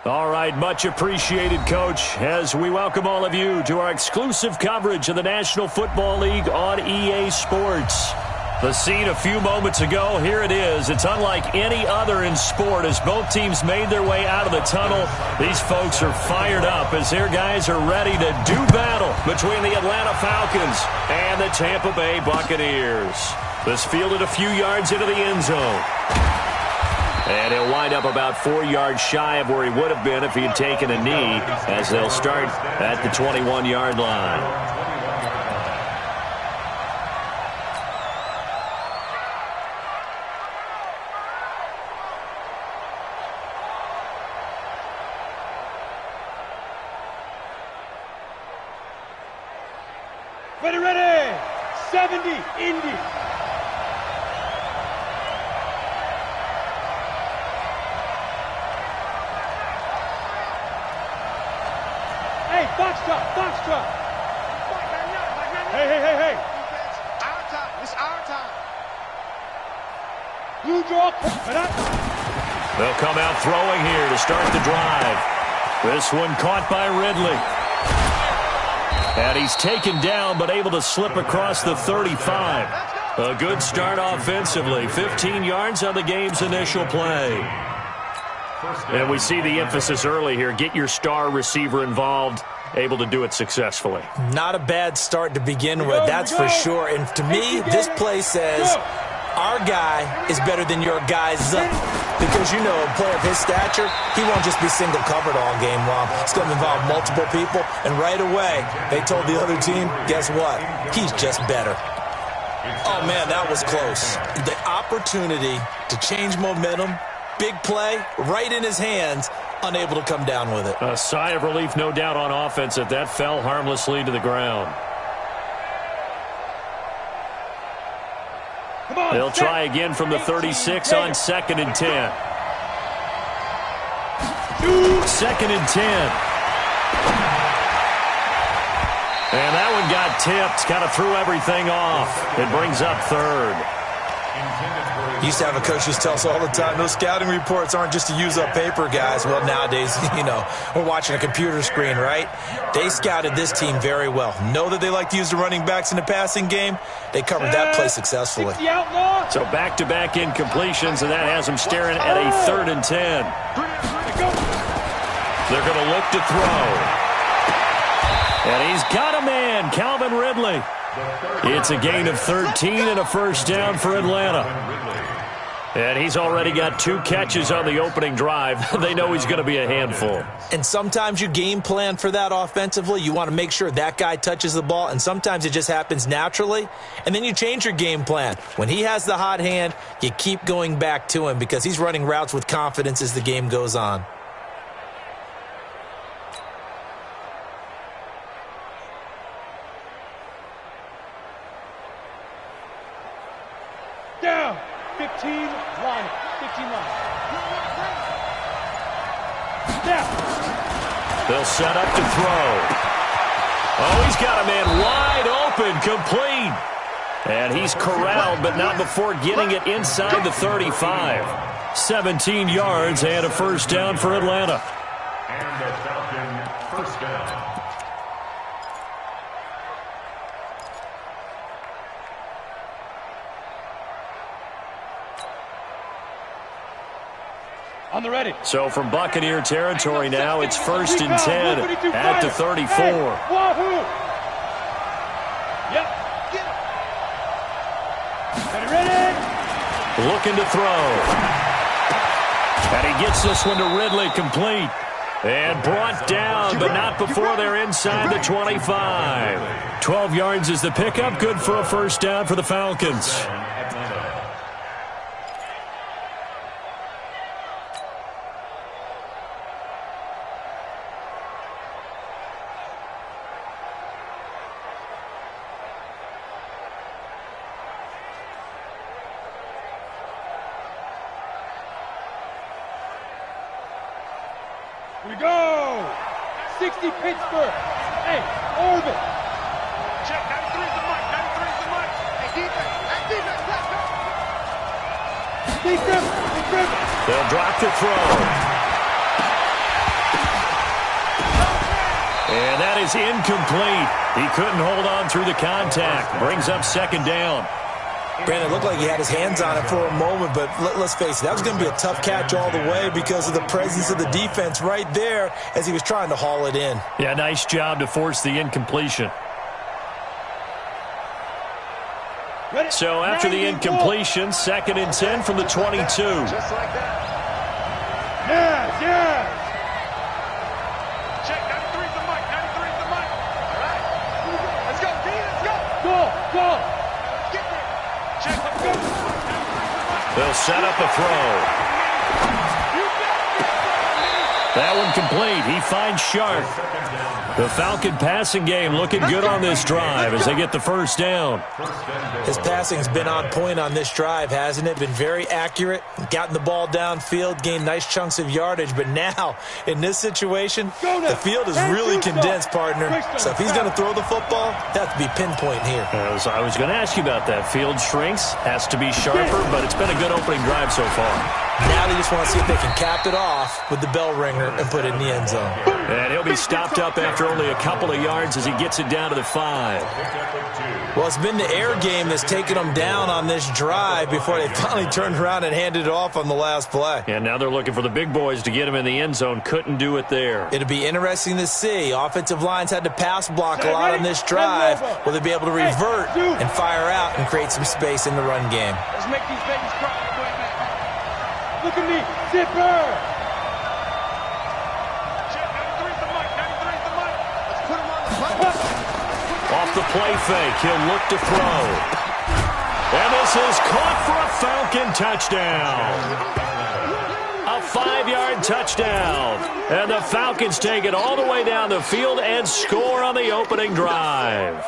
All right, much appreciated, Coach, as we welcome all of you to our exclusive coverage of the National Football League on EA Sports. The scene a few moments ago, here it is. It's unlike any other in sport as both teams made their way out of the tunnel. These folks are fired up as their guys are ready to do battle between the Atlanta Falcons and the Tampa Bay Buccaneers. This fielded a few yards into the end zone. And he'll wind up about 4 yards shy of where he would have been if he had taken a knee, as they'll start at the 21-yard line. Ready, 70, Indy. Foxtrot. Hey. Our time. It's our time. Blue draw. They'll come out throwing here to start the drive. This one caught by Ridley. And he's taken down but able to slip across the 35. A good start offensively. 15 yards on the game's initial play. And we see the emphasis early here. Get your star receiver involved. Able to do it successfully. Not a bad start to begin with, that's for sure. And to me, this play says our guy is better than your guy's. Because, you know, a player of his stature, he won't just be single covered all game long. It's going to involve multiple people. And right away, they told the other team, guess what? He's just better. Oh, man, that was close. The opportunity to change momentum, big play, right in his hands, unable to come down with it. A sigh of relief, no doubt, on offense that fell harmlessly to the ground. They'll try again from the 36 on 2nd and 10. 2nd and 10. And that one got tipped, kind of threw everything off. It brings up 3rd. Used to have a coach who tells us all the time, those scouting reports aren't just to use up paper, guys. Well, nowadays, you know, we're watching a computer screen, right? They scouted this team very well. Know that they like to use the running backs in the passing game. They covered that play successfully. So back-to-back incompletions, and that has them staring at a 3rd and 10. They're going to look to throw. And he's got a man, Calvin Ridley. It's a gain of 13 and a first down for Atlanta. And he's already got 2 catches on the opening drive. They know he's going to be a handful. And sometimes you game plan for that offensively. You want to make sure that guy touches the ball, and sometimes it just happens naturally. And then you change your game plan. When he has the hot hand, you keep going back to him because he's running routes with confidence as the game goes on. Down. 15 line. Down. They'll set up to throw. Oh, he's got a man wide open, complete. And he's corralled, but not before getting it inside the 35. 17 yards and a first down for Atlanta. And the Falcon first down. On the ready. So from Buccaneer territory now, it's 1st and 10 at the 34. Wahoo! Yep. Ready. Looking to throw. And he gets this one to Ridley, complete. And brought down, but not before they're inside the 25. 12 yards is the pickup, good for a first down for the Falcons. We go! 60 Pittsburgh. Hey, Orbit. Check, 93's the mic. 93's the mic. Hey, defense. Hey, defense, let's go. Defense. They'll drop to throw. And that is incomplete. He couldn't hold on through the contact. Brings up second down. Brandon, it looked like he had his hands on it for a moment, but let's face it, that was going to be a tough catch all the way because of the presence of the defense right there as he was trying to haul it in. Yeah, nice job to force the incompletion. So after the incompletion, 2nd and 10 from the 22. Just like that. Yes, yes. Check, 93's the mic, 93's the mic. All right. Let's go, D, let's go. Go. Get there. Check, let's go. They'll set up a throw. That one complete. He finds Sharp. The Falcon passing game looking good on this drive as they get the first down. His passing's been on point on this drive, hasn't it? Been very accurate, gotten the ball downfield, gained nice chunks of yardage. But now, in this situation, the field is really condensed, partner. So if he's going to throw the football, that has to be pinpoint here. I was going to ask you about that. Field shrinks, has to be sharper, but it's been a good opening drive so far. Now they just want to see if they can cap it off with the bell ringer and put it in the end zone. And he'll be stopped up after only a couple of yards as he gets it down to the 5. Well, it's been the air game that's taken them down on this drive before they finally turned around and handed it off on the last play. And now they're looking for the big boys to get him in the end zone. Couldn't do it there. It'll be interesting to see. Offensive lines had to pass block a lot on this drive. Will they be able to revert and fire out and create some space in the run game? Let's make these babies cry. Look at me, zipper. Check, 93's the mic, 93's the mic. Let's put him on the play. Off the play fake, he'll look to throw. And this is caught for a Falcon touchdown. A 5-yard touchdown. And the Falcons take it all the way down the field and score on the opening drive.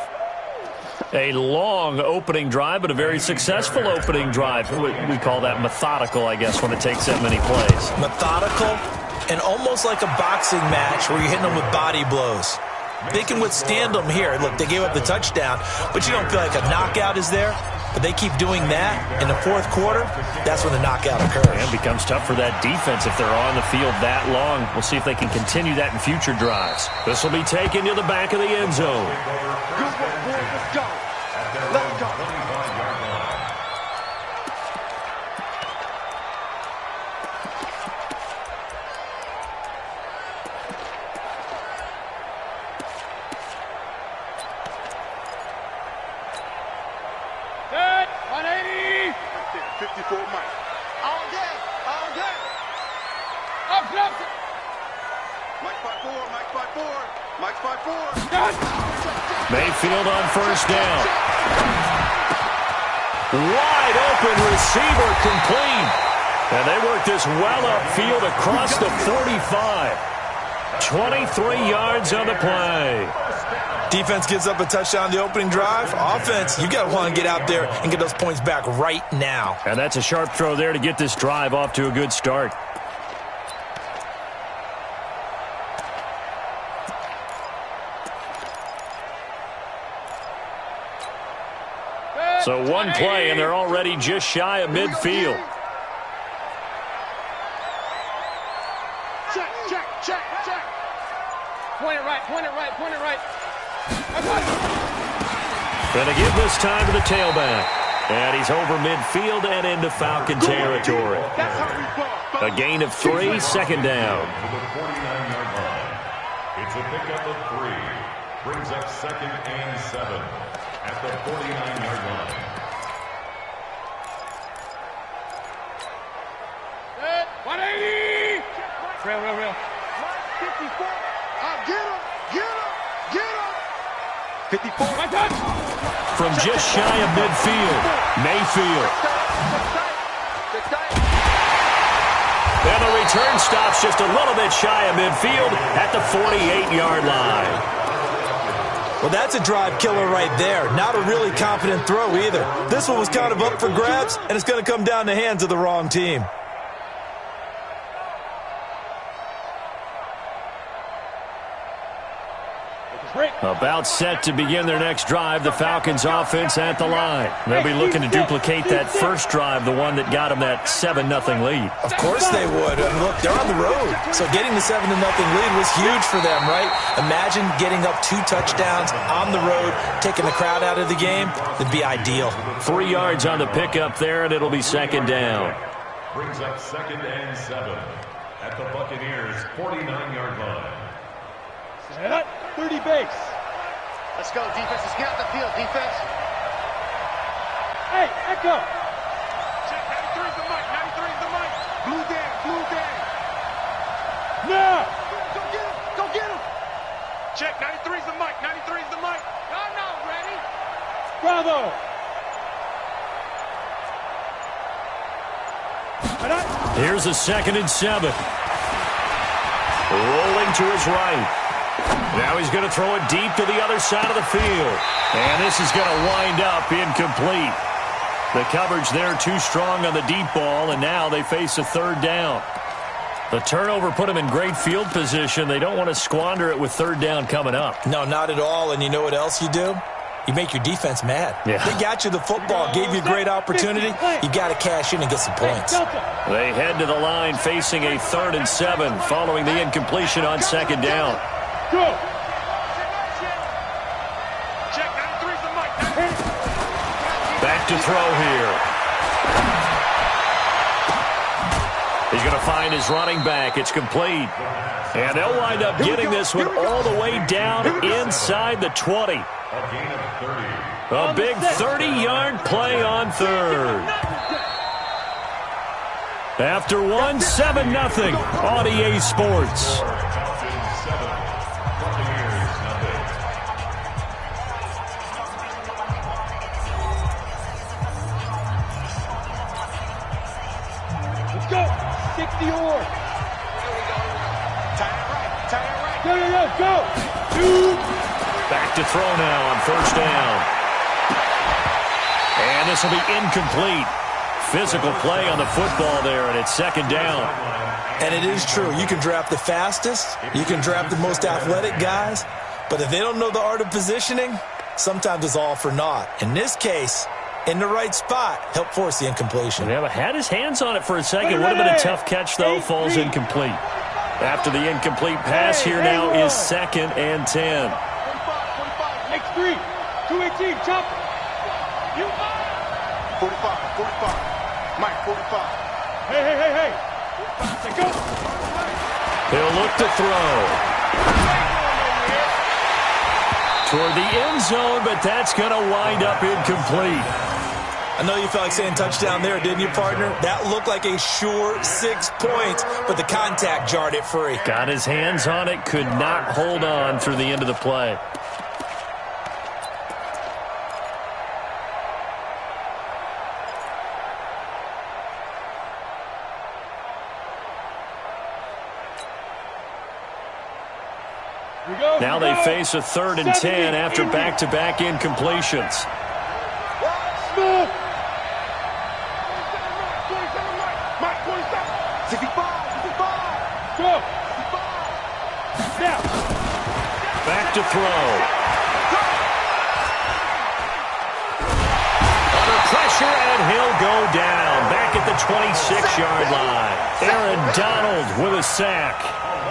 A long opening drive, but a very successful opening drive. We call that methodical, I guess, when it takes that many plays. Methodical and almost like a boxing match where you're hitting them with body blows. They can withstand them here. Look, they gave up the touchdown, but you don't feel like a knockout is there. But they keep doing that in the fourth quarter, that's when the knockout occurs. And it becomes tough for that defense if they're on the field that long. We'll see if they can continue that in future drives. This will be taken to the back of the end zone. Good work, boy. Let's go. Let's go. Set, 180. 54 mic. All day, all day. Up, up. Mike 5-4, Mike 5-4, Mike 5-4. Done. Mayfield on first down. Wide open receiver complete. And they work this well upfield across the 45. 23 yards on the play. Defense gives up a touchdown the opening drive. Offense, you got to want to get out there and get those points back right now. And that's a sharp throw there to get this drive off to a good start. So one play, and they're already just shy of midfield. Check, check, check, check. Point it right, point it right, point it right. Going to give this time to the tailback. And he's over midfield and into Falcon territory. That's how we ball. A gain of 3, second down. To the 49-yard line. It's a pickup of 3. Brings up 2nd and 7 at the 49-yard line. Set, 180. Real. 54. Get him, get him, get him. 54. My touch. From just shy of midfield, Mayfield. And the return stops just a little bit shy of midfield at the 48-yard line. Well, that's a drive killer right there. Not a really confident throw either. This one was kind of up for grabs, and it's going to come down the hands of the wrong team. Break, About set to begin their next drive, the Falcons offense at the line. They'll be looking to duplicate that first drive, the one that got them that 7-0 lead. Of course they would. Look, they're on the road. So getting the 7-0 lead was huge for them, right? Imagine getting up 2 touchdowns on the road, taking the crowd out of the game. It'd be ideal. 3 yards on the pickup there, and it'll be second down. Brings up 2nd and 7 at the Buccaneers' 49-yard line. Set. 30 base. Let's go, defense. Let's get out the field, defense. Hey, echo. Check 93's the mic. 93's the mic. Blue Dan. Blue Dan. Now. Go get him. Go get him. Check 93's the mic. 93's the mic. No, ready. Bravo. Here's a 2nd and 7. Rolling to his right. Now he's going to throw it deep to the other side of the field. And this is going to wind up incomplete. The coverage there too strong on the deep ball, and now they face a 3rd down. The turnover put them in great field position. They don't want to squander it with 3rd down coming up. No, not at all. And you know what else you do? You make your defense mad. Yeah. They got you the football, gave you a great opportunity. You got to cash in and get some points. They head to the line facing a 3rd and 7 following the incompletion on 2nd down. Go. Check 93's the mic. Back to throw here. He's going to find his running back. It's complete. And they'll wind up getting this one all the way down inside the 20. A gain of 30. A big 30-yard play on 3rd. After one, 7-0 on EA Sports. Let's go. 60 or. Go. 2. Back to throw now on 1st down. And this will be incomplete. Physical play on the football there, and it's 2nd down. And it is true. You can draft the fastest. You can draft the most athletic guys. But if they don't know the art of positioning, sometimes it's all for naught. In this case, in the right spot, help force the incompletion. Yeah, but had his hands on it for a second. Would have been a tough catch, though. Falls incomplete. After the incomplete pass, here now is 2nd and 10. 45. X3. 218. Chop. 45. Mike, 45. Hey. Let's go. He'll look to throw. Toward the end zone, but that's going to wind up incomplete. I know you felt like saying touchdown there, didn't you, partner? That looked like a sure 6 points, but the contact jarred it free. Got his hands on it, could not hold on through the end of the play. Now they face a 3rd and 10 after back-to-back incompletions. Smith. 65. Go. Now. Back to throw. Under pressure, and he'll go down. Back at the 26-yard line. Aaron Donald with a sack.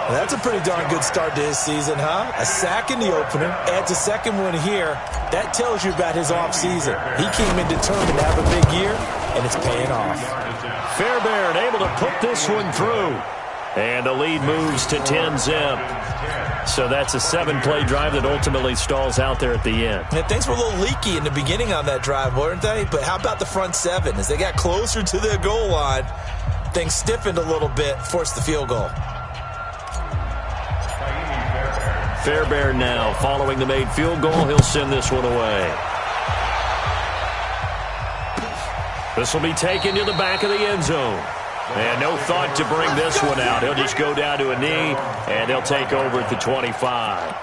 That's a pretty darn good start to his season, huh? A sack in the opener, adds a 2nd one here. That tells you about his offseason. He came in determined to have a big year, and it's paying off. Fairbairn able to put this one through. And the lead moves to 10-zip. So that's a 7-play drive that ultimately stalls out there at the end. And things were a little leaky in the beginning on that drive, weren't they? But how about the front 7? As they got closer to the goal line, things stiffened a little bit, forced the field goal. Fairbairn now following the made field goal. He'll send this one away. This will be taken to the back of the end zone. And no thought to bring this one out. He'll just go down to a knee, and he'll take over at the 25.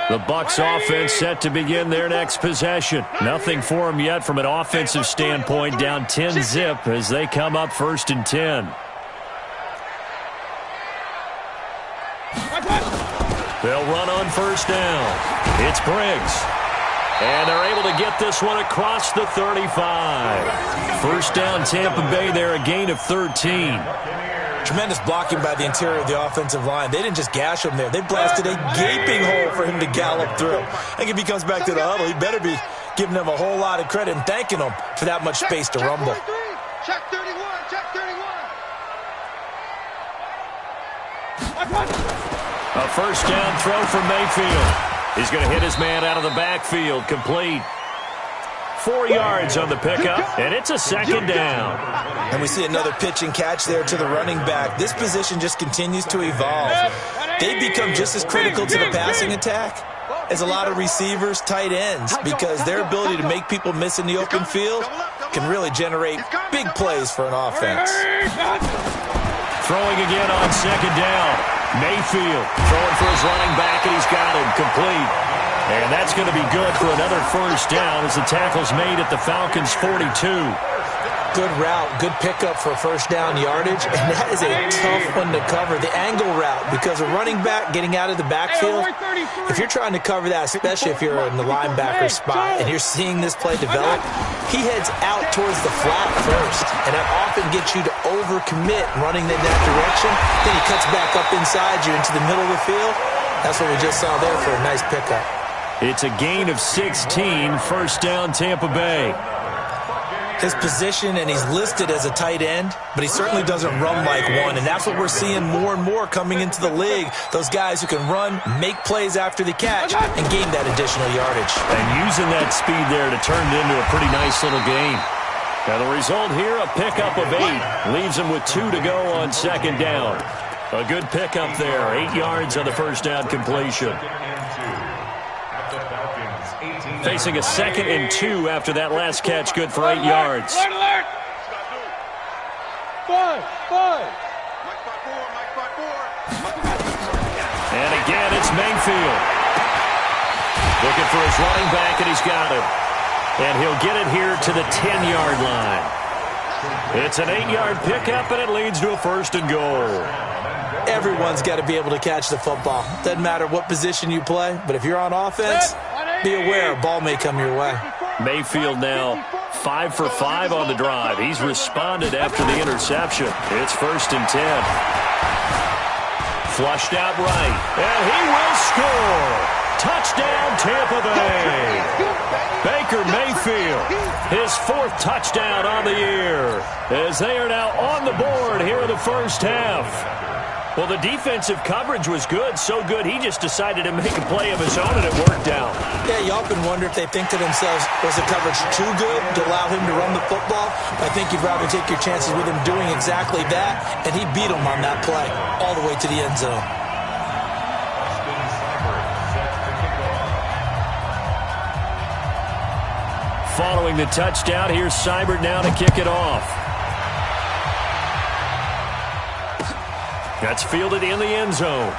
The Bucs offense set to begin their next possession. Nothing for them yet from an offensive standpoint, down 10-zip as they come up 1st and 10. They'll run on 1st down. It's Briggs. And they're able to get this one across the 35. 1st down Tampa Bay there, a gain of 13. Tremendous blocking by the interior of the offensive line. They didn't just gash him there. They blasted a gaping hole for him to gallop through. I think if he comes back to the huddle, he better be giving them a whole lot of credit and thanking them for that much space to rumble. Check 31, check 31. A 1st down throw from Mayfield. He's going to hit his man out of the backfield, complete. 4 yards on the pickup, and it's a 2nd down. And we see another pitch and catch there to the running back. This position just continues to evolve. They become just as critical to the passing attack as a lot of receivers, tight ends, because their ability to make people miss in the open field can really generate big plays for an offense. Throwing again on 2nd down. Mayfield throwing for his running back, and he's got him complete. And that's going to be good for another 1st down as the tackle's made at the Falcons' 42. Good route, good pickup for 1st down yardage, and that is a tough one to cover. The angle route, because a running back getting out of the backfield, if you're trying to cover that, especially if you're in the linebacker spot and you're seeing this play develop, he heads out towards the flat first, and that often gets you to overcommit running in that direction. Then he cuts back up inside you into the middle of the field. That's what we just saw there for a nice pickup. It's a gain of 16, 1st down Tampa Bay. His position, and he's listed as a tight end, but he certainly doesn't run like one, and that's what we're seeing more and more coming into the league. Those guys who can run, make plays after the catch, and gain that additional yardage. And using that speed there to turn it into a pretty nice little gain. Now the result here, a pickup of 8. Leaves him with 2 to go on 2nd down. A good pickup there, 8 yards on the 1st down completion. Facing a 2nd and 2 after that last catch, good for 8 yards. Five. And again, it's Mayfield. Looking for his running back, and he's got him. And he'll get it here to the 10-yard line. It's an 8-yard pickup, and it leads to a 1st and goal. Everyone's got to be able to catch the football. Doesn't matter what position you play, but if you're on offense, be aware a ball may come your way. Mayfield now 5 for 5 on the drive. He's responded after the interception. It's 1st and 10. Flushed out right, and he will score. Touchdown, Tampa Bay. Baker Mayfield, his 4th touchdown on the year, as they are now on the board here in the 1st half. Well, the defensive coverage was good, so good he just decided to make a play of his own, and it worked out. Yeah, you often wonder if they think to themselves, was the coverage too good to allow him to run the football? I think you'd rather take your chances with him doing exactly that, and he beat him on that play all the way to the end zone. Following the touchdown, here's Seibert now to kick it off. That's fielded in the end zone.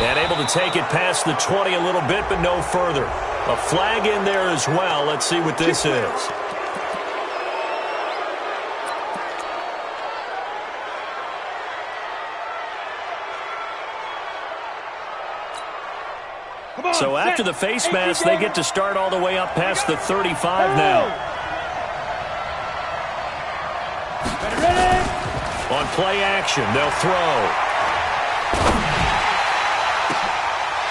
And able to take it past the 20 a little bit, but no further. A flag in there as well. Let's see what this is. So after the face mask, they get to start all the way up past the 35 now. On play action, they'll throw.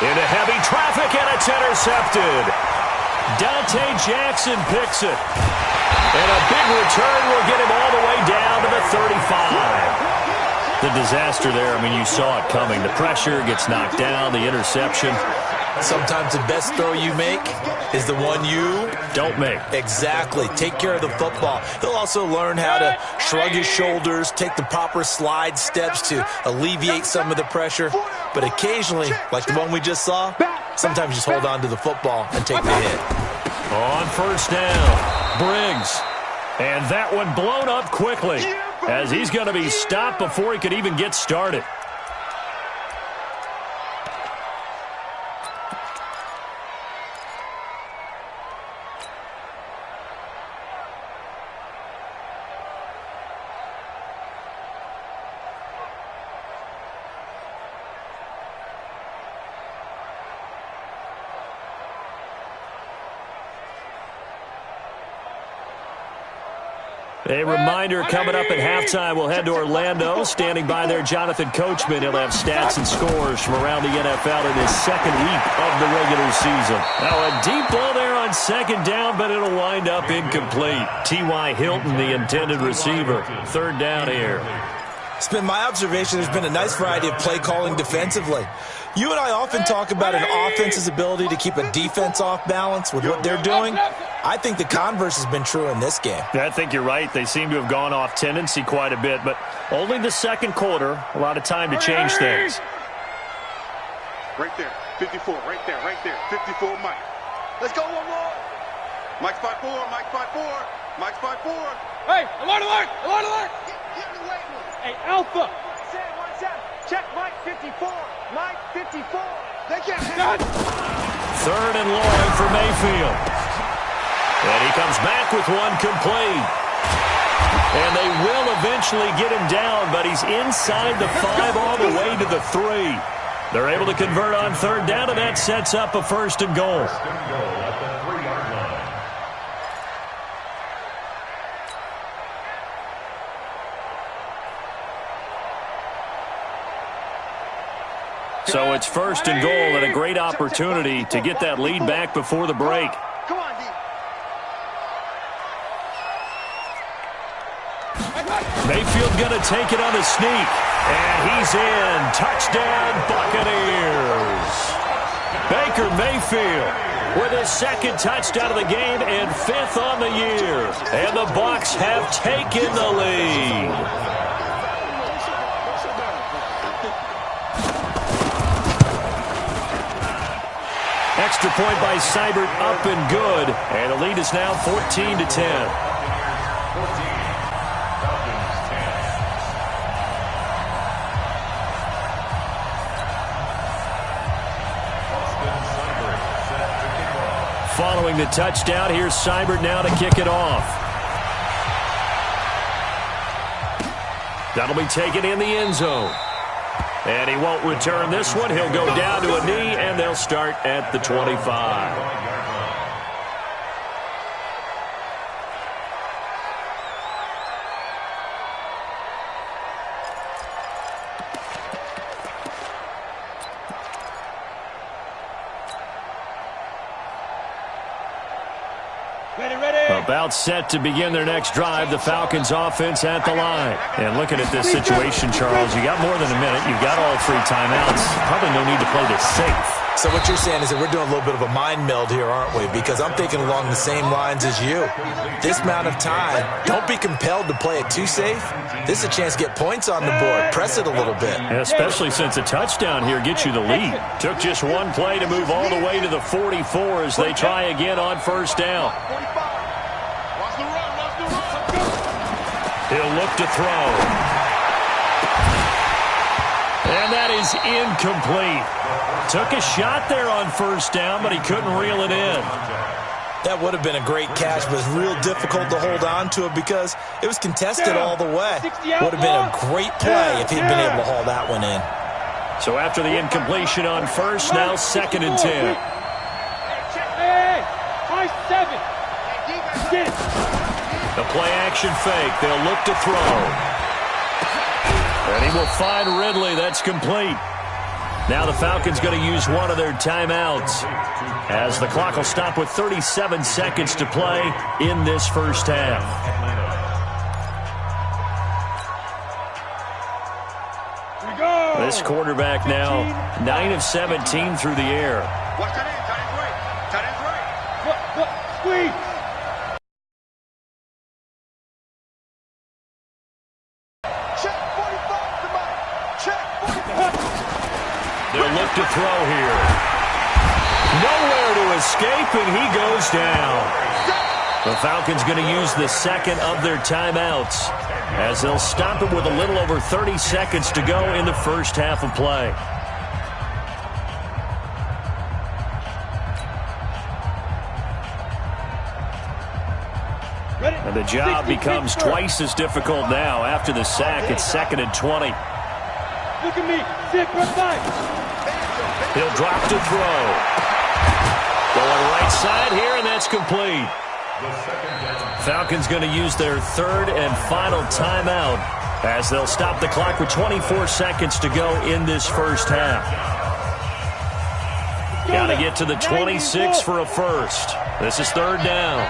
Into heavy traffic, and it's intercepted. Dante Jackson picks it. And a big return will get him all the way down to the 35. The disaster there, I mean, you saw it coming. The pressure gets knocked down, the interception. Sometimes the best throw you make is the one you don't make. Exactly. Take care of the football. He'll also learn how to shrug his shoulders, take the proper slide steps to alleviate some of the pressure. But occasionally, like the one we just saw, sometimes just hold on to the football and take the hit. On 1st down, Briggs. And that one blown up quickly as he's going to be stopped before he could even get started. A reminder coming up at halftime, we'll head to Orlando. Standing by there, Jonathan Coachman. He'll have stats and scores from around the NFL in his second week of the regular season. Now a deep ball there on second down, but it'll wind up incomplete. T.Y. Hilton, the intended receiver. Third down here. It's been my observation there's been a nice variety of play calling defensively. You and I often talk about an offense's ability to keep a defense off balance with what they're doing. I think the converse has been true in this game. I think you're right. They seem to have gone off tendency quite a bit, but only the second quarter, a lot of time to change things. Right there, 54, right there, 54, Mike. Let's go one more. Mike's 5-4, Mike's 5-4, Mike's 5-4. Hey, alert, alert, alert, alert. Get the weight room. Hey, Alpha. 1-7. Check Mike 54, Mike 54. They can't hit. Third and long for Mayfield. And he comes back with one complete. And they will eventually get him down, but he's inside the 5 all the way to the 3. They're able to convert on third down, and that sets up a first and goal. First and goal at the 3-yard line. So it's first and goal and a great opportunity to get that lead back before the break. Come on, D. Mayfield going to take it on the sneak. And he's in. Touchdown, Buccaneers. Baker Mayfield with his second touchdown of the game and 5th on the year. And the Bucs have taken the lead. Extra point by Seibert, up and good. And the lead is now 14-10. Following the touchdown, here's Seibert now to kick it off. That'll be taken in the end zone. And he won't return this one. He'll go down to a knee, and they'll start at the 25. About set to begin their next drive, the Falcons offense at the line. And looking at this situation, Charles, you got more than a minute. You've got all 3 timeouts. Probably no need to play this safe. So what you're saying is that we're doing a little bit of a mind meld here, aren't we? Because I'm thinking along the same lines as you. This amount of time, don't be compelled to play it too safe. This is a chance to get points on the board. Press it a little bit. Yeah, especially since a touchdown here gets you the lead. Took just one play to move all the way to the 44 as they try again on first down. He'll look to throw. And that is incomplete. Took a shot there on first down, but he couldn't reel it in. That would have been a great catch, but it's real difficult to hold on to it because it was contested all the way. Would have been a great play if he'd been able to haul that one in. So after the incompletion on first, now 2nd and 10. Hey, high 7. Get it. The play-action fake. They'll look to throw. And he will find Ridley. That's complete. Now the Falcons going to use one of their timeouts as the clock will stop with 37 seconds to play in this first half. This quarterback now 9 of 17 through the air. Watch that in. Tight end's right. Tight end's right. Squeeze. They'll look to throw here. Nowhere to escape, and he goes down. The Falcons going to use the second of their timeouts as they'll stop it with a little over 30 seconds to go in the first half of play. And the job becomes twice as difficult now. After the sack, it's 2nd and 20. Look at me. 6, 5. He'll drop to throw. Going right side here, and that's complete. Falcons going to use their third and final timeout as they'll stop the clock with 24 seconds to go in this first half. Got to get to the 26 for a first. This is third down.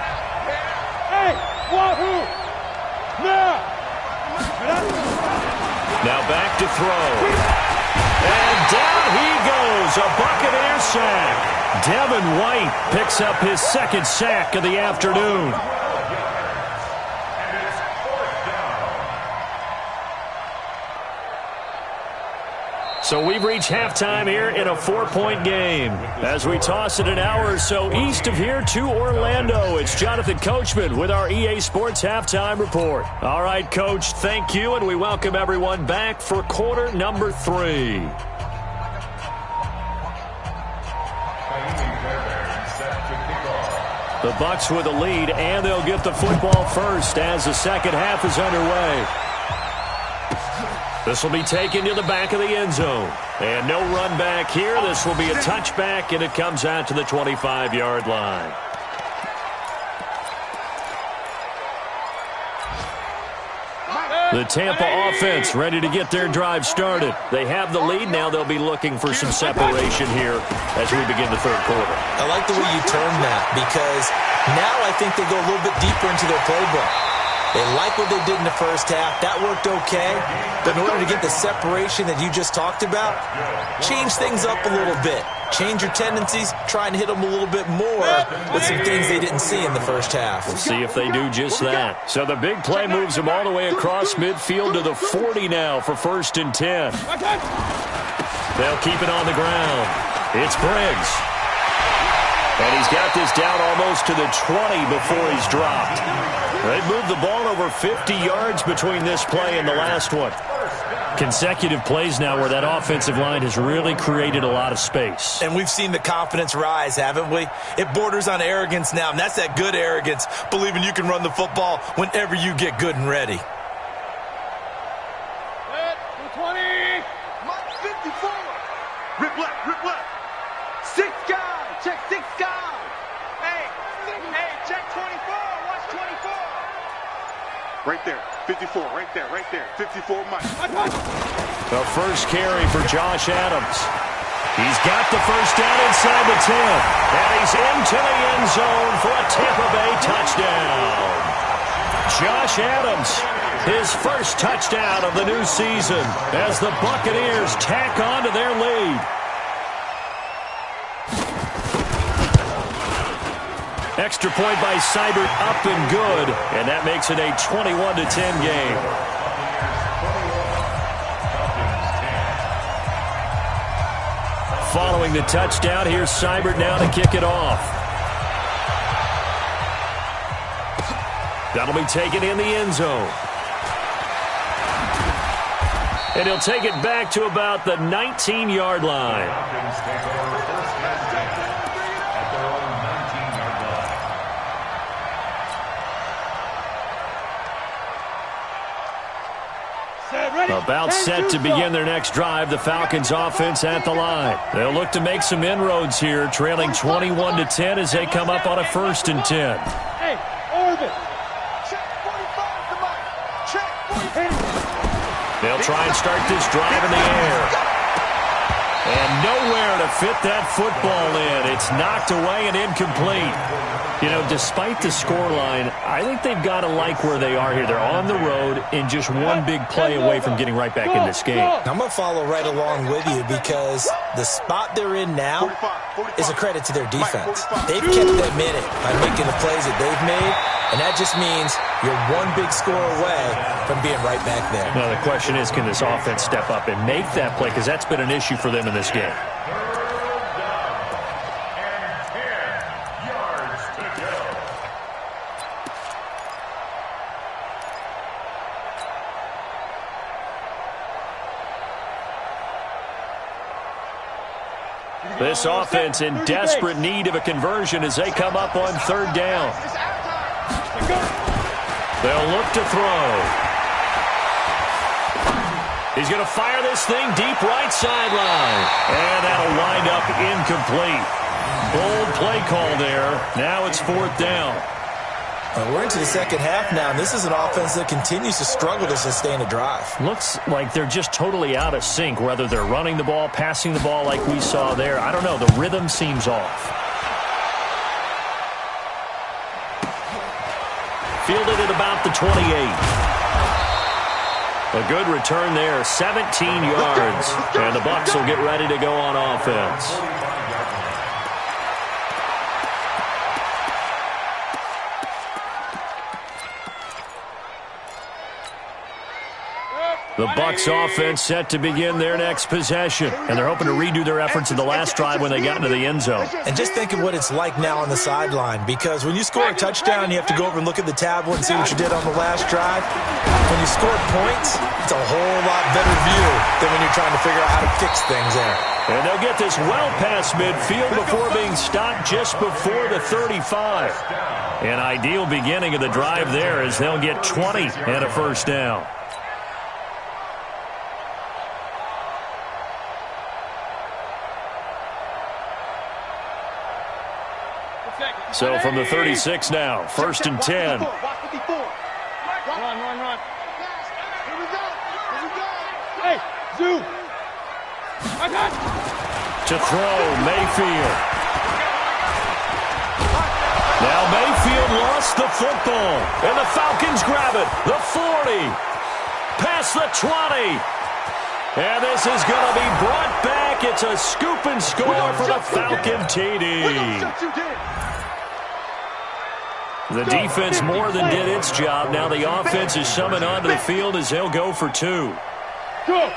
Hey, wahoo! Now back to throw. And down he goes. A Buccaneer sack. Devin White picks up his second sack of the afternoon. So we've reached halftime here in a 4-point game. As we toss it an hour or so east of here to Orlando, it's Jonathan Coachman with our EA Sports Halftime Report. All right, Coach, thank you, and we welcome everyone back for quarter number 3. The Bucs with a lead, and they'll get the football first as the second half is underway. This will be taken to the back of the end zone. And no run back here. This will be a touchback, and it comes out to the 25-yard line. The Tampa offense ready to get their drive started. They have the lead. Now they'll be looking for some separation here as we begin the third quarter. I like the way you term that because now I think they go a little bit deeper into their playbook. They like what they did in the first half. That worked okay. But in order to get the separation that you just talked about, change things up a little bit. Change your tendencies. Try and hit them a little bit more with some things they didn't see in the first half. We'll see if they do just that. So the big play moves them all the way across midfield to the 40 now for 1st and 10. They'll keep it on the ground. It's Briggs. And he's got this down almost to the 20 before he's dropped. They've moved the ball over 50 yards between this play and the last one. Consecutive plays now where that offensive line has really created a lot of space. And we've seen the confidence rise, haven't we? It borders on arrogance now, and that's that good arrogance, believing you can run the football whenever you get good and ready. 20. 54. Rip left, rip left. 6 guys. Check 6 guys. Hey, check 24. Watch 24. Right there. 54. Right there. 54 Mike. The first carry for Josh Adams. He's got the first down inside the 10. And he's into the end zone for a Tampa Bay touchdown. Josh Adams, his first touchdown of the new season as the Buccaneers tack on to their lead. Extra point by Seibert up and good, and that makes it a 21-10 game. Following the touchdown, here's Seibert now to kick it off. That'll be taken in the end zone. And he'll take it back to about the 19-yard line. About set to begin their next drive, the Falcons offense at the line. They'll look to make some inroads here, trailing 21-10 as they come up on a 1st and 10. Hey, orbit. Check 45 to Mike. Check 45. They'll try and start this drive in the air. And nowhere to fit that football in. It's knocked away and incomplete. You know, despite the scoreline, I think they've got to like where they are here. They're on the road and just one big play away from getting right back in this game. I'm going to follow right along with you because the spot they're in now is a credit to their defense. They've kept them in it by making the plays that they've made, and that just means you're one big score away from being right back there. Now, the question is, can this offense step up and make that play? Because that's been an issue for them in this game. This offense in desperate need of a conversion as they come up on 3rd down. They'll look to throw. He's going to fire this thing deep right sideline. And that'll wind up incomplete. Bold play call there. Now it's 4th down. We're into the second half now, and this is an offense that continues to struggle to sustain a drive. Looks like they're just totally out of sync, whether they're running the ball, passing the ball like we saw there. I don't know. The rhythm seems off. Fielded at about the 28. A good return there, 17 yards. And the Bucs will get ready to go on offense. The Bucs offense set to begin their next possession. And they're hoping to redo their efforts in the last drive when they got into the end zone. And just think of what it's like now on the sideline. Because when you score a touchdown, you have to go over and look at the tablet and see what you did on the last drive. When you score points, it's a whole lot better view than when you're trying to figure out how to fix things there. And they'll get this well past midfield before being stopped just before the 35. An ideal beginning of the drive there as they'll get 20 and a first down. So from the 36 now, 1st and 10. Run. Here we go. Hey, Zoo. To throw, Mayfield. Now Mayfield lost the football, and the Falcons grab it. The 40, past the 20. And this is going to be brought back. It's a scoop and score for the Falcon TD. The defense more than did its job. Now the offense is summoned onto the field as they'll go for 2. Go.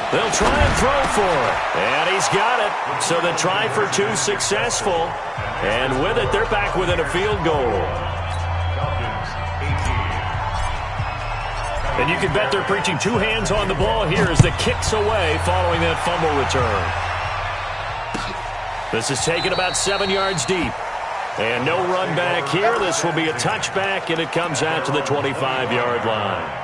They'll try and throw for it. And he's got it. So the try for 2 successful. And with it, they're back within a field goal. And you can bet they're preaching 2 hands on the ball here as the kick's away following that fumble return. This is taken about 7 yards deep. And no run back here. This will be a touchback, and it comes out to the 25-yard line.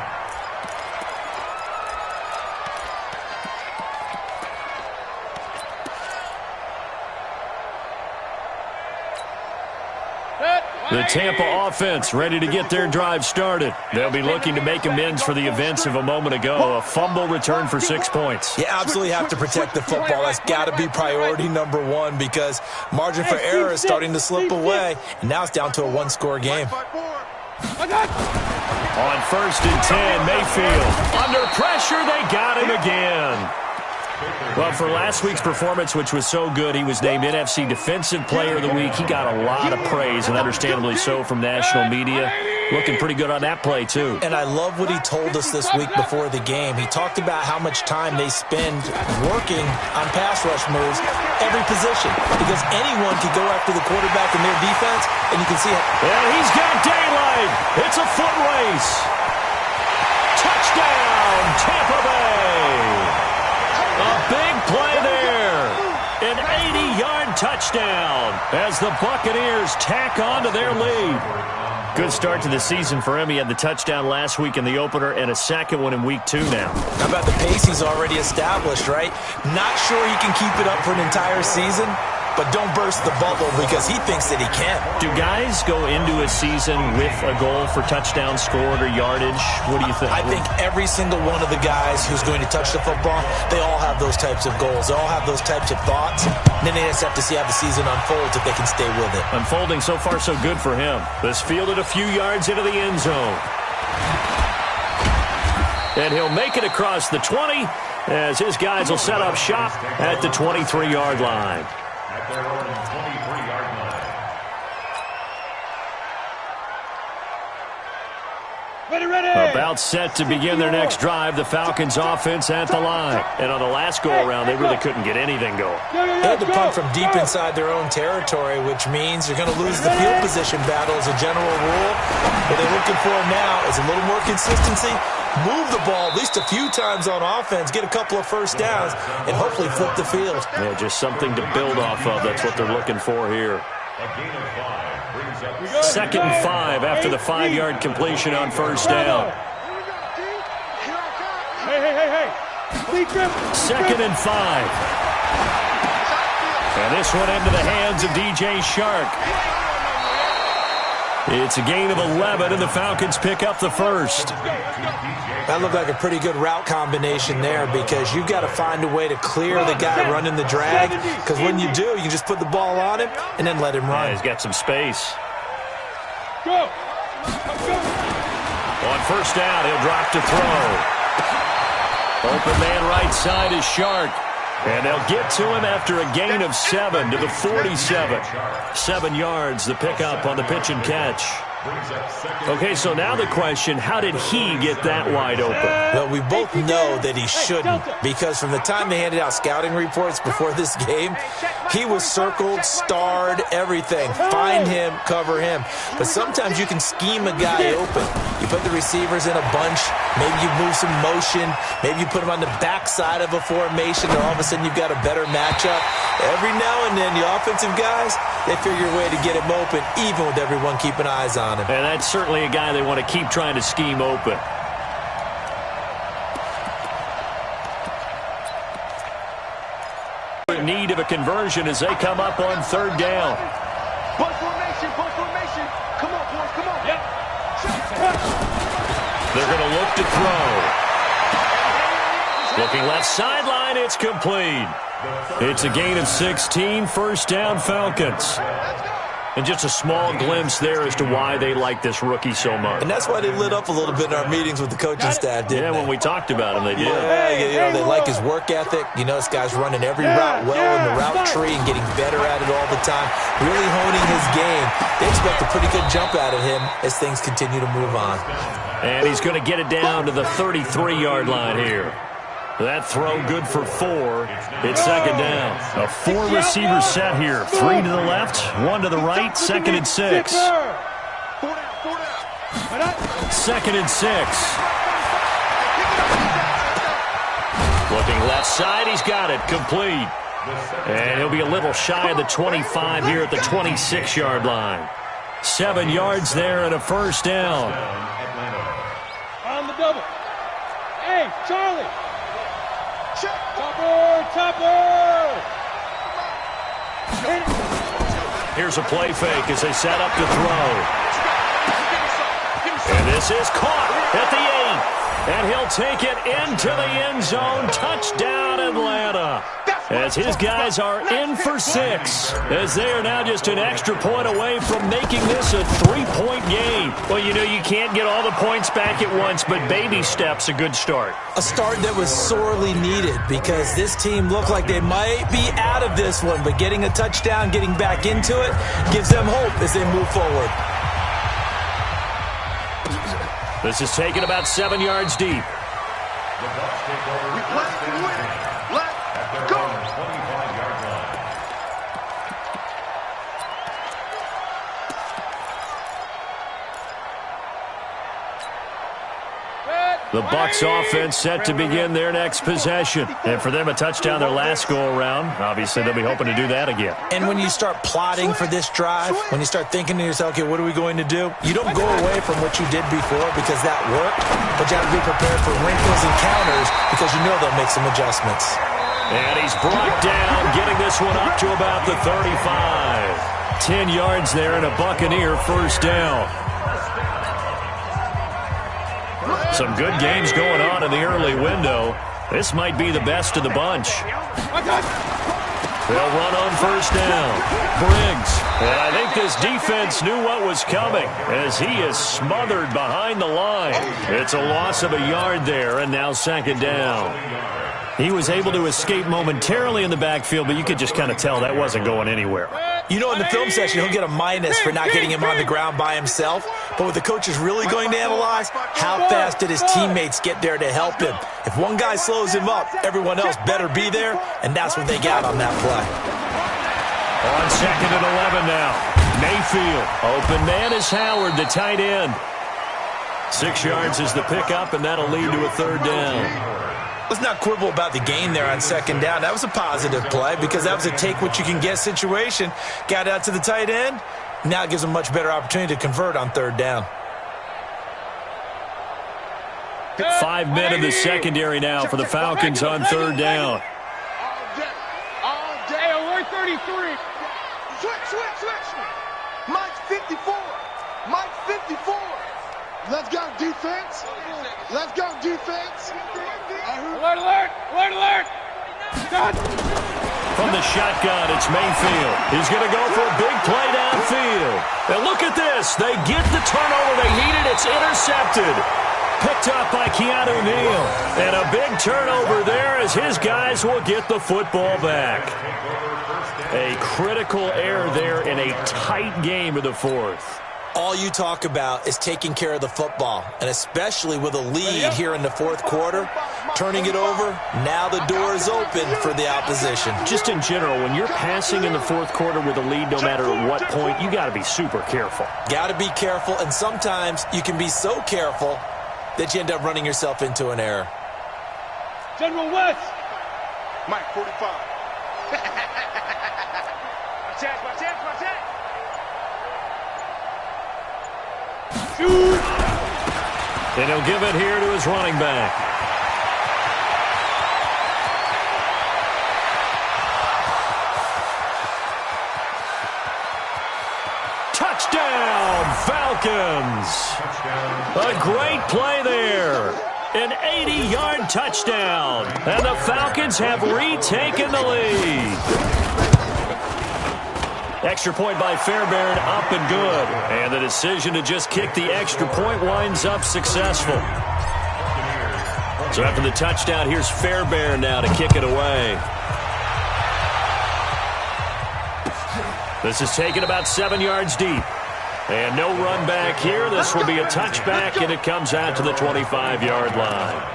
The Tampa offense ready to get their drive started. They'll be looking to make amends for the events of a moment ago. A fumble return for 6 points. You absolutely have to protect the football. That's got to be priority number 1 because margin for error is starting to slip away. And now it's down to a 1-score game. On 1st and 10, Mayfield. Under pressure, they got him again. Well, for last week's performance, which was so good, he was named NFC Defensive Player of the Week. He got a lot of praise, and understandably so, from national media. Looking pretty good on that play, too. And I love what he told us this week before the game. He talked about how much time they spend working on pass rush moves, every position, because anyone can go after the quarterback in their defense, and you can see it. And he's got daylight. It's a foot race. Touchdown, Tampa Bay. A big play there. An 80-yard touchdown as the Buccaneers tack on to their lead. Good start to the season for him. He had the touchdown last week in the opener and a second one in week 2 now. How about the pace he's already established, right? Not sure he can keep it up for an entire season, but don't burst the bubble because he thinks that he can. Do guys go into a season with a goal for touchdown scored or yardage? What do you think? I think every single one of the guys who's going to touch the football, they all have those types of goals. They all have those types of thoughts. And then they just have to see how the season unfolds if they can stay with it. Unfolding so far so good for him. This fielded a few yards into the end zone. And he'll make it across the 20 as his guys will set up shop at the 23-yard line. At their own 23-yard line. Ready. About set to begin their next drive, the Falcons offense at the line. And on the last go-around, they really couldn't get anything going. They had to punt from deep inside their own territory, which means you're going to lose the field position battle as a general rule. What they're looking for now is a little more consistency, move the ball at least a few times on offense, get a couple of first downs, and hopefully flip the field. Yeah, just something to build off of. That's what they're looking for here. A gain of 5 brings up 2nd and 5 after the 5-yard completion on first down. Hey. 2nd and 5. And this one into the hands of DJ Shark. It's a gain of 11, and the Falcons pick up the first. That looked like a pretty good route combination there because you've got to find a way to clear the guy running the drag, because when you do, you can just put the ball on him and then let him run. Yeah, he's got some space. Go. On first down, he'll drop to throw. Open man right side is Shark. And they'll get to him after a gain of 7 to the 47. 7 yards, the pickup on the pitch and catch. Okay, so now the question, how did he get that wide open? Well, we both know that he shouldn't, because from the time they handed out scouting reports before this game, he was circled, starred, everything. Find him, cover him. But sometimes you can scheme a guy open. You put the receivers in a bunch, maybe you move some motion, maybe you put them on the backside of a formation, and all of a sudden you've got a better matchup. Every now and then, the offensive guys, they figure a way to get him open, even with everyone keeping eyes on him. And that's certainly a guy they want to keep trying to scheme open. In need of a conversion as they come up on third down. Bull formation, bull formation. Come on, boys, come on. Yep. They're going to look to throw. Looking left sideline, it's complete. It's a gain of 16, first down Falcons. And just a small glimpse there as to why they like this rookie so much. And that's why they lit up a little bit in our meetings with the coaching staff, didn't they? When we talked about him, they did. Yeah, they like his work ethic. You know, this guy's running every route well in the route tree and getting better at it all the time, really honing his game. They expect a pretty good jump out of him as things continue to move on. And he's going to get it down to the 33-yard line here. That throw good for 4. It's second down. A 4-receiver set here. 3 to the left, 1 to the right, second and 6. Second and 6. Looking left side, he's got it. Complete. And he'll be a little shy of the 25 here at the 26-yard line. 7 yards there and a first down. On the double. Hey, Charlie. Topper! Here's a play fake as they set up to throw. And this is caught at the 8. And he'll take it into the end zone. Touchdown, Atlanta. As his guys are in for 6. As they are now just an extra point away from making this a 3-point game. Well, you know, you can't get all the points back at once, but baby steps, a good start. A start that was sorely needed because this team looked like they might be out of this one, but getting a touchdown, getting back into it, gives them hope as they move forward. This is taken about 7 yards deep. We play to win. Let's go. The Bucs offense set to begin their next possession. And for them, a touchdown their last go-around. Obviously, they'll be hoping to do that again. And when you start plotting for this drive, when you start thinking to yourself, okay, what are we going to do? You don't go away from what you did before because that worked, but you have to be prepared for wrinkles and counters because you know they'll make some adjustments. And he's brought down, getting this one up to about the 35. 10 yards there and a Buccaneer first down. Some good games going on in the early window. This might be the best of the bunch. They'll run on first down. Briggs. And I think this defense knew what was coming as he is smothered behind the line. It's a loss of a yard there, and now second down. He was able to escape momentarily in the backfield, but you could just kind of tell that wasn't going anywhere. You know, in the film session, he'll get a minus for not getting him on the ground by himself. But what the coach is really going to analyze, how fast did his teammates get there to help him? If one guy slows him up, everyone else better be there, and that's what they got on that play. On second and 11 now. Mayfield. Open man is Howard, the tight end. 6 yards is the pickup, and that'll lead to a third down. Let's not quibble about the gain there on second down. That was a positive play because that was a take-what-you-can-get situation. Got out to the tight end. Now it gives them a much better opportunity to convert on third down. 5 men in the secondary now for the Falcons on third down. All day. We're 33. Switch. Mike's 54. Mike Let's go, defense. Let's go, defense. Alert, alert, alert, alert. Cut. From the shotgun, it's Mayfield. He's going to go for a big play downfield. And look at this. They get the turnover they needed. It's intercepted. Picked up by Keanu Neal. And a big turnover there as his guys will get the football back. A critical error there in a tight game of the fourth. All you talk about is taking care of the football, and especially with a lead here in the fourth quarter, turning it over, now the door is open for the opposition. Just in general, when you're passing in the fourth quarter with a lead, no matter at what point, you got to be super careful. Got to be careful, and sometimes you can be so careful that you end up running yourself into an error. General West. Mike, 45. Watch out, watch out, watch out. Shoot. And he'll give it here to his running back. Touchdown, Falcons. A great play there. An 80-yard touchdown. And the Falcons have retaken the lead. Extra point by Fairbairn, up and good. And the decision to just kick the extra point winds up successful. So after the touchdown, here's Fairbairn now to kick it away. This is taken about 7 yards deep. And no run back here. This will be a touchback, and it comes out to the 25-yard line.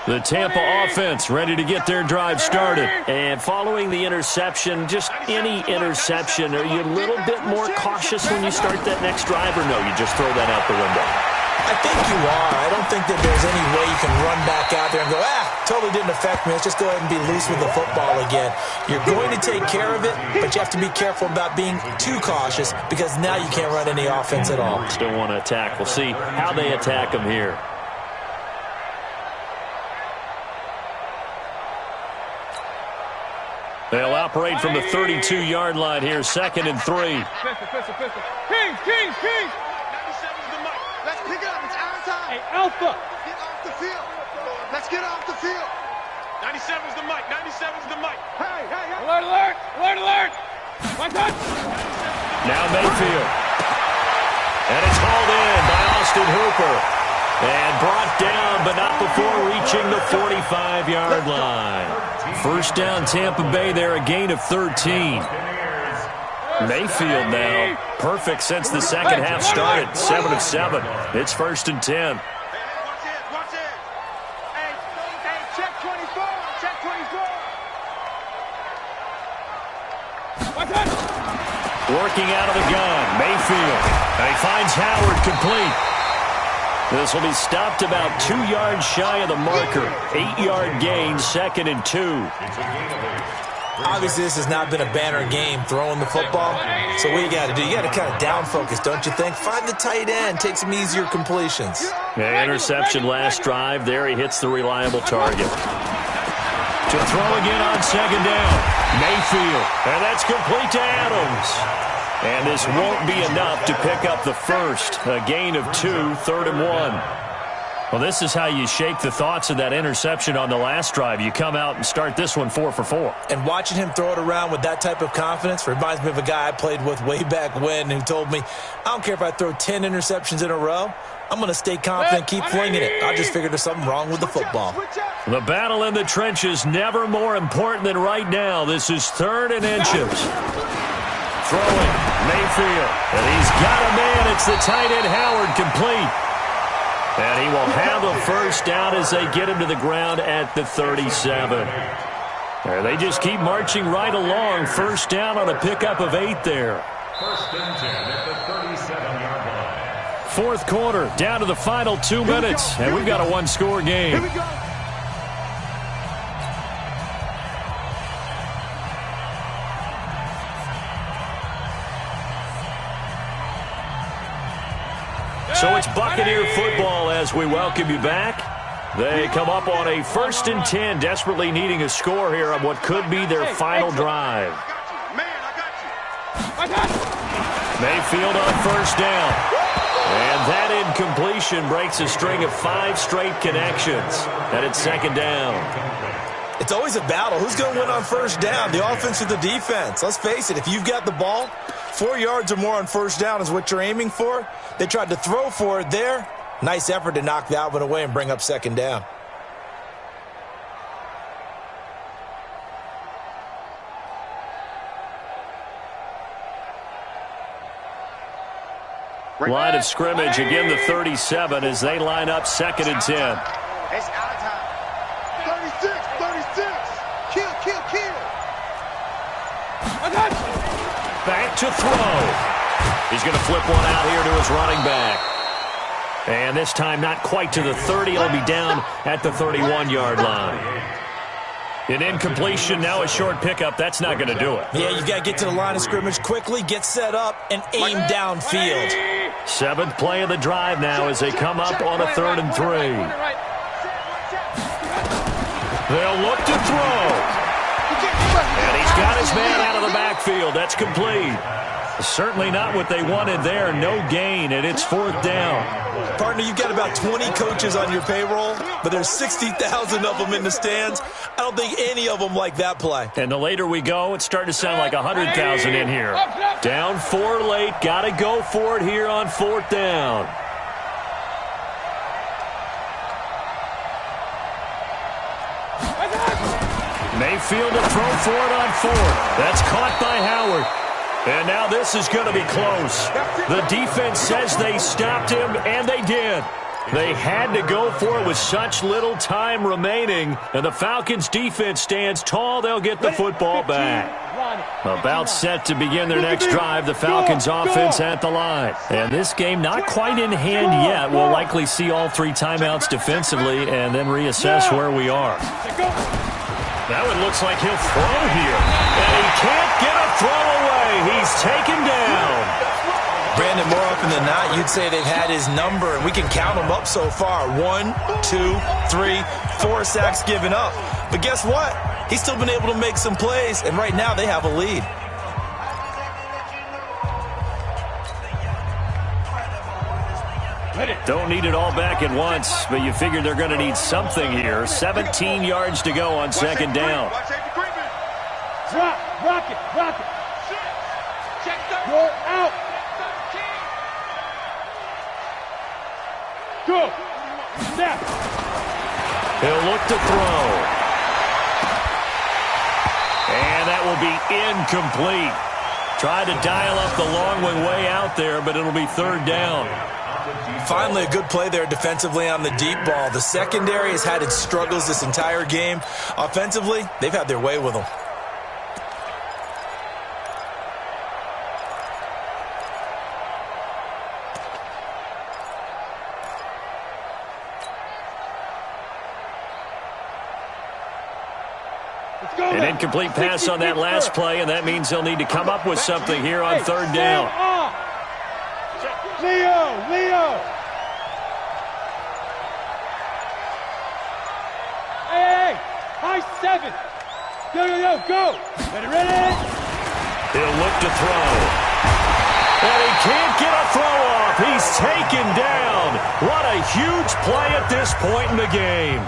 The Tampa offense ready to get their drive started. And following the interception, just any interception, are you a little bit more cautious when you start that next drive, or no, you just throw that out the window? I think you are. I don't think that there's any way you can run back out there and go, totally didn't affect me. Let's just go ahead and be loose with the football again. You're going to take care of it, but you have to be careful about being too cautious because now you can't run any offense at all. Still want to attack. We'll see how they attack them here. They'll operate from the 32-yard line here, 2nd and 3. Kings, Kings, Kings. 97's the mic. Let's pick it up. It's our time. Hey, Alpha. Get off the field. Let's get off the field. 97's the mic. 97's the mic. Hey, hey, hey. Alert, alert, alert, alert. My touch. Now Mayfield. And it's hauled in by Austin Hooper. And brought down, but not before reaching the 45-yard line. First down, Tampa Bay there, a gain of 13. Mayfield now, perfect since the second half started, 7 of 7. It's 1st and 10. Watch it, watch it. Hey, check 24, check 24. My touch. Working out of the gun, Mayfield. And he finds Howard complete. This will be stopped about 2 yards shy of the marker. 8-yard gain, 2nd and 2. Obviously, this has not been a banner game throwing the football. So what you got to do, you got to kind of down focus, don't you think? Find the tight end, take some easier completions. Yeah, interception last drive. There he hits the reliable target. To throw again on 2nd down. Mayfield. And that's complete to Adams. And this won't be enough to pick up the first. A gain of 2, 3rd and 1. Well, this is how you shake the thoughts of that interception on the last drive. You come out and start this one 4 for 4. And watching him throw it around with that type of confidence reminds me of a guy I played with way back when who told me, I don't care if I throw 10 interceptions in a row. I'm going to stay confident, keep flinging it. I just figured there's something wrong with the football. The battle in the trenches never more important than right now. This is 3rd and inches. Throwing, Mayfield, and he's got a man. It's the tight end, Howard, complete. And he will have a first down as they get him to the ground at the 37. They just keep marching right along. First down on a pickup of 8 there. 1st and 10 at the 37-yard line. Fourth quarter, down to the final 2 minutes, and we've got a one-score game. Here we go. So it's Buccaneer football as we welcome you back. They come up on a 1st and 10, desperately needing a score here on what could be their final drive. Man, Mayfield on first down. And that incompletion breaks a string of 5 straight connections. And it's second down. It's always a battle. Who's going to win on first down, the offense or the defense? Let's face it, if you've got the ball, 4 yards or more on first down is what you're aiming for. They tried to throw for it there. Nice effort to knock that one away and bring up second down. Line of scrimmage, again the 37 as they line up second and 10. It's out of time. 36. Kill. Back to throw. He's going to flip one out here to his running back. And this time not quite to the 30. He'll be down at the 31-yard line. An incompletion, now a short pickup. That's not going to do it. Yeah, you've got to get to the line of scrimmage quickly, get set up, and aim downfield. 7th play of the drive now as they come up on a 3rd and 3. They'll look to throw. And he's got his man out of the backfield. That's complete. Certainly not what they wanted there. No gain, and it's 4th down. Partner, you've got about 20 coaches on your payroll, but there's 60,000 of them in the stands. I don't think any of them like that play. And the later we go, it's starting to sound like 100,000 in here. Down 4 late. Got to go for it here on 4th down. Mayfield to throw for it on 4th. That's caught by Howard. And now this is going to be close. The defense says they stopped him, and they did. They had to go for it with such little time remaining, and the Falcons' defense stands tall. They'll get the football back. About set to begin their next drive, the Falcons' offense at the line. And this game not quite in hand yet. We'll likely see all 3 timeouts defensively and then reassess where we are. That one looks like he'll throw here. And he can't get a throw away. He's taken down. Brandon, more often than not, you'd say they've had his number, and we can count them up so far. 1, 2, 3, 4 sacks given up. But guess what? He's still been able to make some plays, and right now they have a lead. Don't need it all back at once, but you figure they're going to need something here. 17 yards to go on second down. Rock it. Go out. Go. Snap. He'll look to throw. And that will be incomplete. Tried to dial up the long one way out there, but it'll be 3rd down. Finally, a good play there defensively on the deep ball. The secondary has had its struggles this entire game. Offensively, they've had their way with them. An incomplete pass on that last play, and that means they'll need to come up with something here on 3rd down. Leo! Hey! High 7! Go! Ready? He'll look to throw. And he can't get a throw off. He's taken down. What a huge play at this point in the game.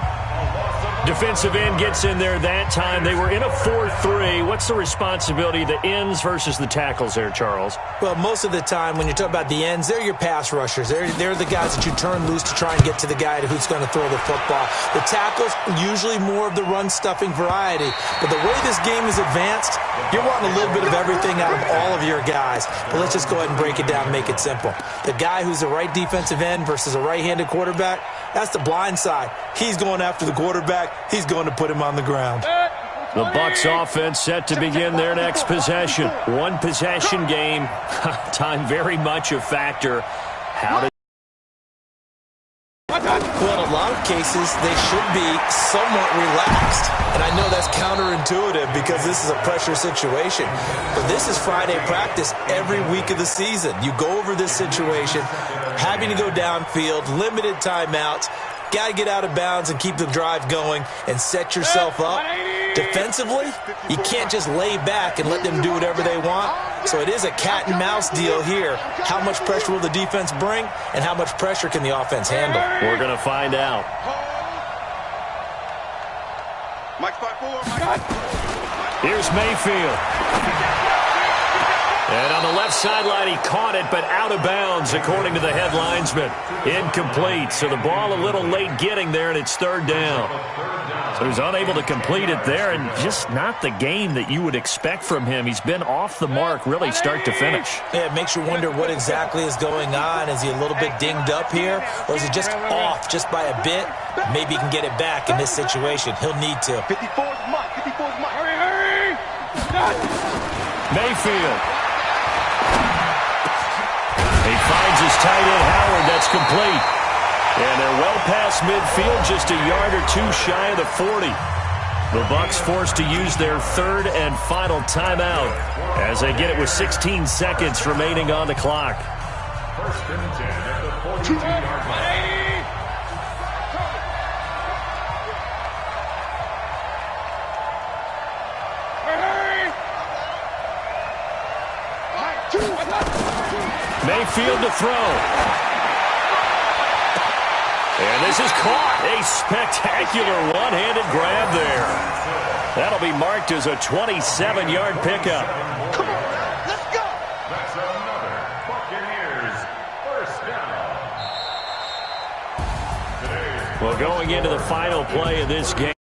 Defensive end gets in there that time. They were in a 4-3. What's the responsibility of the ends versus the tackles there, Charles? Well, most of the time when you talk about the ends, they're your pass rushers. They're the guys that you turn loose to try and get to the guy who's going to throw the football. The tackles, usually more of the run-stuffing variety. But the way this game is advanced, you're wanting a little bit of everything out of all of your guys. But let's just go ahead and break it down and make it simple. The guy who's the right defensive end versus a right-handed quarterback, that's the blind side. He's going after the quarterback. He's going to put him on the ground. The Bucs offense set to begin their next possession. 1 possession game. Time very much a factor. Well, in a lot of cases, they should be somewhat relaxed. And I know that's counterintuitive because this is a pressure situation. But this is Friday practice every week of the season. You go over this situation, having to go downfield, limited timeouts, got to get out of bounds and keep the drive going and set yourself up. Defensively, you can't just lay back and let them do whatever they want. So it is a cat and mouse deal here. How much pressure will the defense bring, and how much pressure can the offense handle? We're going to find out. Here's Mayfield. And on the left sideline, he caught it, but out of bounds, according to the head linesman. Incomplete. So the ball a little late getting there, and it's third down. So he's unable to complete it there, and just not the game that you would expect from him. He's been off the mark, really, start to finish. Yeah, it makes you wonder what exactly is going on. Is he a little bit dinged up here, or is he just off just by a bit? Maybe he can get it back in this situation. He'll need to. 54's Mike. 54's Mike. Hurry! Mayfield. He finds his tight end, Howard. That's complete. And they're well past midfield, just a yard or two shy of the 40. The Bucs forced to use their third and final timeout as they get it with 16 seconds remaining on the clock. First and 10 at the 42-yard line. Mayfield to throw. And this is caught. A spectacular one-handed grab there. That'll be marked as a 27-yard pickup. Come on, let's go. That's another Buccaneers first down. Well, going into the final play of this game.